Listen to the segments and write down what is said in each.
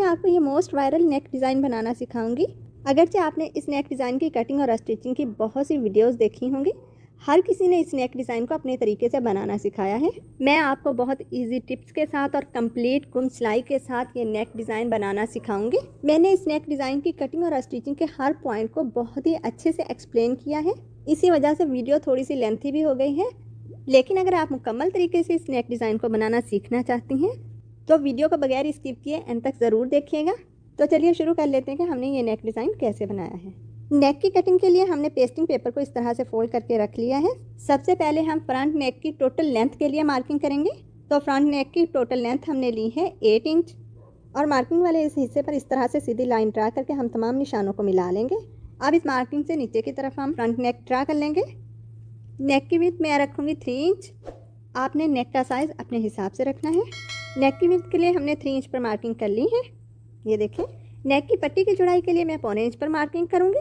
आपको ये most viral नेक design बनाना सिखाऊंगी। अगरचे आपने इस नेक डिज़ाइन की कटिंग और स्टिचिंग की बहुत सी वीडियोस देखी होंगी, हर किसी ने इस नेक डिज़ाइन को अपने तरीके से बनाना सिखाया है। मैं आपको बहुत इजी टिप्स के साथ और कंप्लीट गुम सिलाई के साथ ये नेक डिज़ाइन बनाना सिखाऊंगी। मैंने इस नेक डिज़ाइन की कटिंग और स्टिचिंग के हर पॉइंट को बहुत ही अच्छे से एक्सप्लेन किया है। इसी वजह से वीडियो थोड़ी सी लेंथी भी हो गई है, लेकिन अगर आप मुकम्मल तरीके से इस नेक डिज़ाइन को बनाना सीखना चाहती हैं तो वीडियो को बगैर स्किप किए एंड तक ज़रूर देखिएगा। तो चलिए शुरू कर लेते हैं कि हमने ये नेक डिज़ाइन कैसे बनाया है। नेक की कटिंग के लिए हमने पेस्टिंग पेपर को इस तरह से फोल्ड करके रख लिया है। सबसे पहले हम फ्रंट नेक की टोटल लेंथ के लिए मार्किंग करेंगे। तो फ्रंट नेक की टोटल लेंथ हमने ली है 8 इंच और मार्किंग वाले इस हिस्से पर इस तरह से सीधी लाइन ड्रा करके हम तमाम निशानों को मिला लेंगे। अब इस मार्किंग से नीचे की तरफ हम फ्रंट नेक ड्रा कर लेंगे। नेक की विड्थ मैं रखूँगी 3 इंच। आपने नेक का साइज़ अपने हिसाब से रखना है। नेक की विड्थ के लिए हमने 3 इंच पर मार्किंग कर ली है। ये देखें, नेक की पट्टी की चौड़ाई के लिए मैं 1.25 इंच पर मार्किंग करूँगी।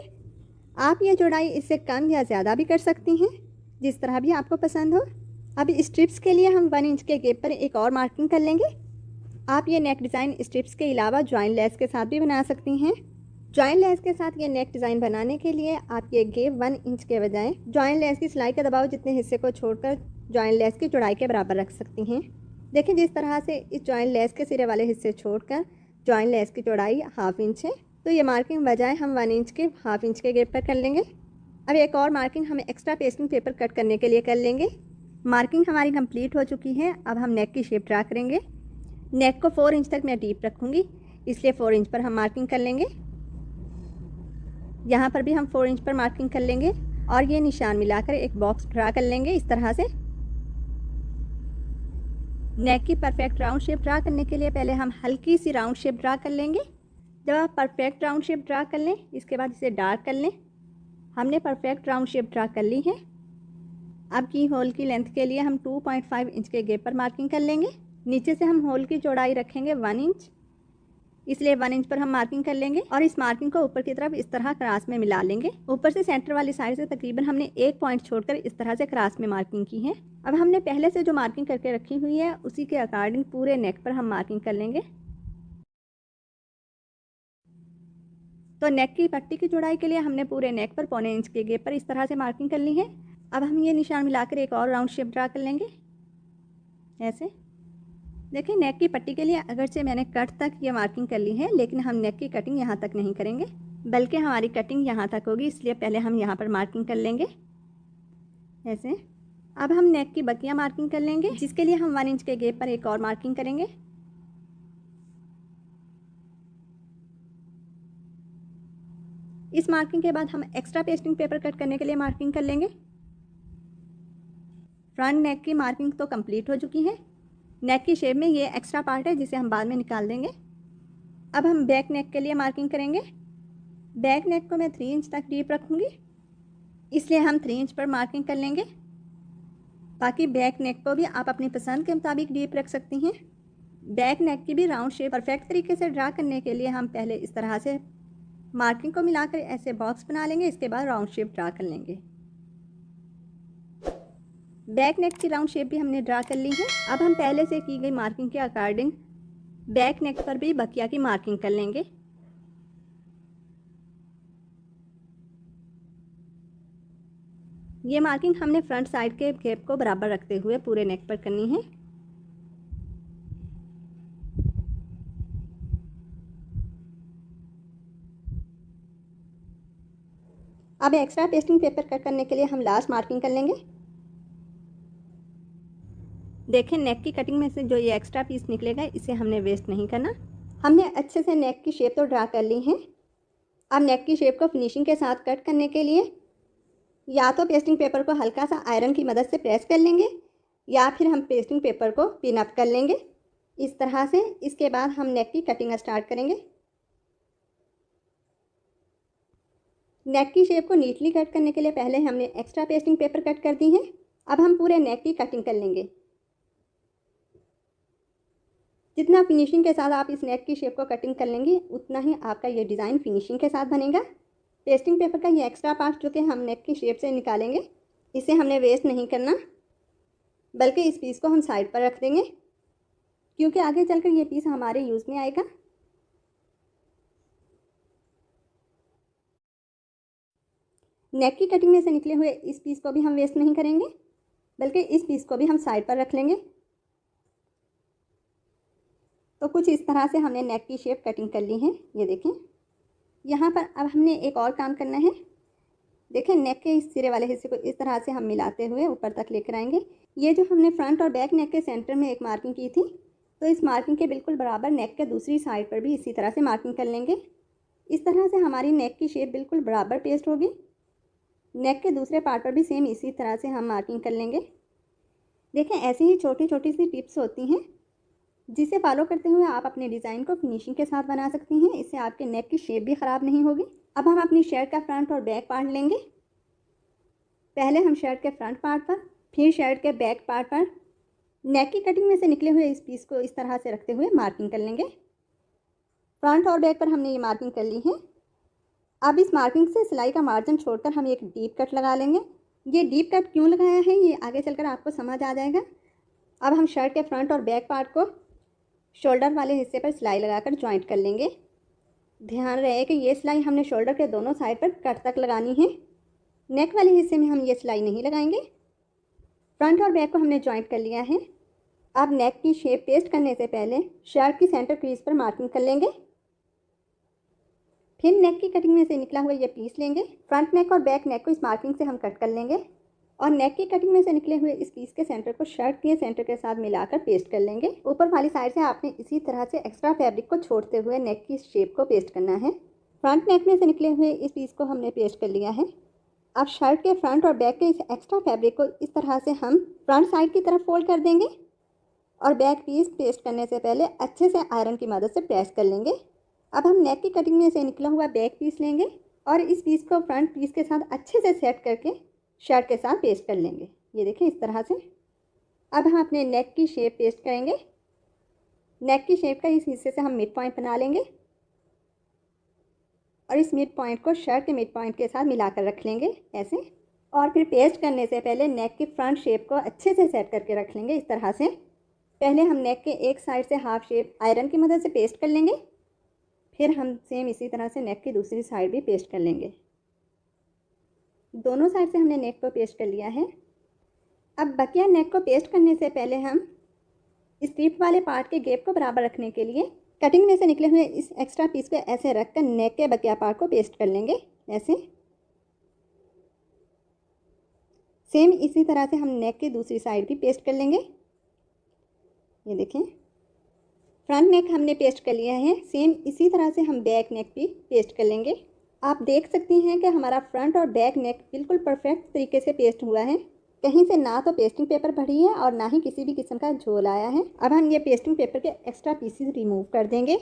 आप ये चौड़ाई इससे कम या ज़्यादा भी कर सकती हैं, जिस तरह भी आपको पसंद हो। अब स्ट्रिप्स के लिए हम 1 इंच के गैप पर एक और मार्किंग कर लेंगे। आप ये नेक डिज़ाइन स्ट्रिप्स के अलावा जॉइन लेस के साथ भी बना सकती हैं। जॉइन लेस के साथ ये नेक डिज़ाइन बनाने के लिए आप ये गैप 1 इंच के बजाय जॉइन लेस की सिलाई का दबाव जितने हिस्से को छोड़कर जॉइन लेस की चौड़ाई के बराबर रख सकती हैं। देखिए, जिस तरह से इस जॉइन लेस के सिरे वाले हिस्से छोड़कर जॉइन लेस की चौड़ाई 1/2 इंच है, तो ये मार्किंग बजाय हम 1 इंच के 1/2 इंच के गैप पर कर लेंगे। अब एक और मार्किंग हम एक्स्ट्रा पेस्टिंग पेपर कट करने के लिए कर लेंगे। मार्किंग हमारी कंप्लीट हो चुकी है। अब हम नेक की शेप ड्रा करेंगे। नेक को 4 इंच तक मैं डीप रखूँगी, इसलिए 4 इंच पर हम मार्किंग कर लेंगे। यहाँ पर भी हम 4 इंच पर मार्किंग कर लेंगे और ये निशान मिलाकर एक बॉक्स ड्रा कर लेंगे इस तरह से। नेक की परफेक्ट राउंड शेप ड्रा करने के लिए पहले हम हल्की सी राउंड शेप ड्रा कर लेंगे। जब आप परफेक्ट राउंड शेप ड्रा कर लें, इसके बाद इसे डार्क कर लें। हमने परफेक्ट राउंड शेप ड्रा कर ली है। अब की होल की लेंथ के लिए हम 2.5 इंच के गैप पर मार्किंग कर लेंगे। नीचे से हम होल की चौड़ाई रखेंगे 1 इंच, इसलिए 1 इंच पर हम मार्किंग कर लेंगे और इस मार्किंग को ऊपर की तरफ इस तरह क्रॉस में मिला लेंगे। ऊपर से सेंटर वाली साइड से तकरीबन हमने 1 पॉइंट छोड़कर इस तरह से क्रॉस में मार्किंग की है। अब हमने पहले से जो मार्किंग करके रखी हुई है उसी के अकॉर्डिंग पूरे नेक पर हम मार्किंग कर लेंगे। तो नेक की पट्टी की चौड़ाई के लिए हमने पूरे नेक पर 1.25 इंच के गैप पर इस तरह से मार्किंग कर ली है। अब हम ये निशान मिलाकर एक और राउंड शेप ड्रा कर लेंगे ऐसे। देखिए, नेक की पट्टी के लिए अगरचे मैंने कट तक ये मार्किंग कर ली है, लेकिन हम नेक की कटिंग यहाँ तक नहीं करेंगे, बल्कि हमारी कटिंग यहाँ तक होगी, इसलिए पहले हम यहाँ पर मार्किंग कर लेंगे ऐसे। अब हम नेक की बकिया मार्किंग कर लेंगे, जिसके लिए हम 1 इंच के गैप पर एक और मार्किंग करेंगे। इस मार्किंग के बाद हम एक्स्ट्रा पेस्टिंग पेपर कट करने के लिए मार्किंग कर लेंगे। फ्रंट नेक की मार्किंग तो कंप्लीट हो चुकी है। नेक की शेप में ये एक्स्ट्रा पार्ट है जिसे हम बाद में निकाल देंगे। अब हम बैक नेक के लिए मार्किंग करेंगे। बैक नेक को मैं 3 इंच तक डीप रखूँगी, इसलिए हम 3 इंच पर मार्किंग कर लेंगे। बाकी बैक नेक को भी आप अपनी पसंद के मुताबिक डीप रख सकती हैं। बैक नेक की भी राउंड शेप परफेक्ट तरीके से ड्रा करने के लिए हम पहले इस तरह से मार्किंग को मिलाकर ऐसे बॉक्स बना लेंगे, इसके बाद राउंड शेप ड्रा कर लेंगे। बैक नेक की राउंड शेप भी हमने ड्रा कर ली है। अब हम पहले से की गई मार्किंग के अकॉर्डिंग बैक नेक पर भी बकिया की मार्किंग कर लेंगे। ये मार्किंग हमने फ्रंट साइड के गैप को बराबर रखते हुए पूरे नेक पर करनी है। अब एक्स्ट्रा पेस्टिंग पेपर कट करने के लिए हम लास्ट मार्किंग कर लेंगे। देखें, नेक की कटिंग में से जो ये एक्स्ट्रा पीस निकलेगा इसे हमने वेस्ट नहीं करना। हमने अच्छे से नेक की शेप तो ड्रा कर ली है। अब नेक की शेप को फिनिशिंग के साथ कट करने के लिए या तो पेस्टिंग पेपर को हल्का सा आयरन की मदद से प्रेस कर लेंगे या फिर हम पेस्टिंग पेपर को पिन अप कर लेंगे इस तरह से। इसके बाद हम नेक की कटिंग स्टार्ट करेंगे। नेक की शेप को नीटली कट करने के लिए पहले हमने एक्स्ट्रा पेस्टिंग पेपर कट कर दी है। अब हम पूरे नेक की कटिंग कर लेंगे। जितना फिनिशिंग के साथ आप इस नेक की शेप को कटिंग कर लेंगे उतना ही आपका ये डिज़ाइन फिनिशिंग के साथ बनेगा। पेस्टिंग पेपर का ये एक्स्ट्रा पार्ट जो कि हम नेक की शेप से निकालेंगे, इसे हमने वेस्ट नहीं करना, बल्कि इस पीस को हम साइड पर रख देंगे, क्योंकि आगे चलकर ये पीस हमारे यूज़ में आएगा। नेक की कटिंग में से निकले हुए इस पीस को भी हम वेस्ट नहीं करेंगे, बल्कि इस पीस को भी हम साइड पर रख लेंगे। तो कुछ इस तरह से हमने नेक की शेप कटिंग कर ली है। ये देखें, यहाँ पर अब हमने एक और काम करना है। देखें, नेक के इस सिरे वाले हिस्से को इस तरह से हम मिलाते हुए ऊपर तक लेकर आएंगे। ये जो हमने फ्रंट और बैक नेक के सेंटर में एक मार्किंग की थी, तो इस मार्किंग के बिल्कुल बराबर नेक के दूसरी साइड पर भी इसी तरह से मार्किंग कर लेंगे। इस तरह से हमारी नेक की शेप बिल्कुल बराबर पेस्ट होगी। नेक के दूसरे पार्ट पर भी सेम इसी तरह से हम मार्किंग कर लेंगे। देखें, ऐसी ही छोटी छोटी सी टिप्स होती हैं जिसे फॉलो करते हुए आप अपने डिज़ाइन को फिनिशिंग के साथ बना सकती हैं। इससे आपके नेक की शेप भी ख़राब नहीं होगी। अब हम अपनी शर्ट का फ्रंट और बैक पार्ट लेंगे। पहले हम शर्ट के फ्रंट पार्ट पर, फिर शर्ट के बैक पार्ट पर नेक की कटिंग में से निकले हुए इस पीस को इस तरह से रखते हुए मार्किंग कर लेंगे। फ्रंट और बैक पर हमने ये मार्किंग कर ली है। अब इस मार्किंग से सिलाई का मार्जिन छोड़कर हम एक डीप कट लगा लेंगे। ये डीप कट क्यों लगाया है ये आगे चलकर आपको समझ आ जाएगा। अब हम शर्ट के फ्रंट और बैक पार्ट को शोल्डर वाले हिस्से पर सिलाई लगाकर जॉइंट कर लेंगे। ध्यान रहे कि ये सिलाई हमने शोल्डर के दोनों साइड पर कट तक लगानी है। नेक वाले हिस्से में हम ये सिलाई नहीं लगाएंगे। फ्रंट और बैक को हमने जॉइंट कर लिया है। अब नेक की शेप पेस्ट करने से पहले शर्ट की सेंटर क्रीज पर मार्किंग कर लेंगे। फिर नेक की कटिंग में से निकला हुआ ये पीस लेंगे। फ्रंट नेक और बैक नेक को इस मार्किंग से हम कट कर लेंगे और नेक की कटिंग में से निकले हुए इस पीस के सेंटर को शर्ट के सेंटर के साथ मिलाकर पेस्ट कर लेंगे। ऊपर वाली साइड से आपने इसी तरह से एक्स्ट्रा फैब्रिक को छोड़ते हुए नेक की शेप को पेस्ट करना है। फ्रंट नेक में से निकले हुए इस पीस को हमने पेस्ट कर लिया है। अब शर्ट के फ्रंट और बैक के इस एक्स्ट्रा फैब्रिक को इस तरह से हम फ्रंट साइड की तरफ फोल्ड कर देंगे और बैक पीस पेस्ट करने से पहले अच्छे से आयरन की मदद से प्रेस कर लेंगे। अब हम नेक की कटिंग में से निकला हुआ बैक पीस लेंगे और इस पीस को फ्रंट पीस के साथ अच्छे से सेट करके शर्ट के साथ पेस्ट कर लेंगे। ये देखें, इस तरह से। अब हम अपने नेक की शेप पेस्ट करेंगे। नेक की शेप का इस हिस्से से हम मिड पॉइंट बना लेंगे और इस मिड पॉइंट को शर्ट के मिड पॉइंट के साथ मिलाकर रख लेंगे ऐसे। और फिर पेस्ट करने से पहले नेक की फ्रंट शेप को अच्छे से सेट करके रख लेंगे इस तरह से। पहले हम नेक के एक साइड से हाफ शेप आयरन की मदद से पेस्ट कर लेंगे, फिर हम सेम इसी तरह से नेक की दूसरी साइड भी पेस्ट कर लेंगे। दोनों साइड से हमने नेक को पेस्ट कर लिया है। अब बकिया नेक को पेस्ट करने से पहले हम स्ट्रिप वाले पार्ट के गैप को बराबर रखने के लिए कटिंग में से निकले हुए इस एक्स्ट्रा पीस को ऐसे रखकर नेक के बकिया पार्ट को पेस्ट कर लेंगे ऐसे। सेम इसी तरह से हम नेक की दूसरी साइड भी पेस्ट कर लेंगे। ये देखें, फ्रंट नेक हमने पेस्ट कर लिया है। सेम इसी तरह से हम बैक नेक भी पेस्ट कर लेंगे। आप देख सकती हैं कि हमारा फ्रंट और बैक नेक बिल्कुल परफेक्ट तरीके से पेस्ट हुआ है। कहीं से ना तो पेस्टिंग पेपर भरी है और ना ही किसी भी किस्म का झोल आया है। अब हम ये पेस्टिंग पेपर के एक्स्ट्रा पीसेस रिमूव कर देंगे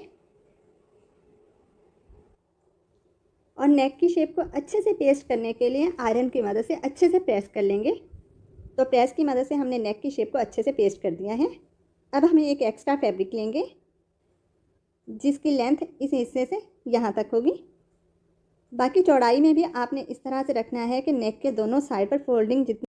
और नेक की शेप को अच्छे से पेस्ट करने के लिए आयरन की मदद से अच्छे से प्रेस कर लेंगे। तो प्रेस की मदद से हमने नेक की शेप को अच्छे से पेस्ट कर दिया है। अब हम एक एक्स्ट्रा फैब्रिक लेंगे जिसकी लेंथ इस हिस्से से यहाँ तक होगी। बाकी चौड़ाई में भी आपने इस तरह से रखना है कि नेक के दोनों साइड पर फोल्डिंग जितनी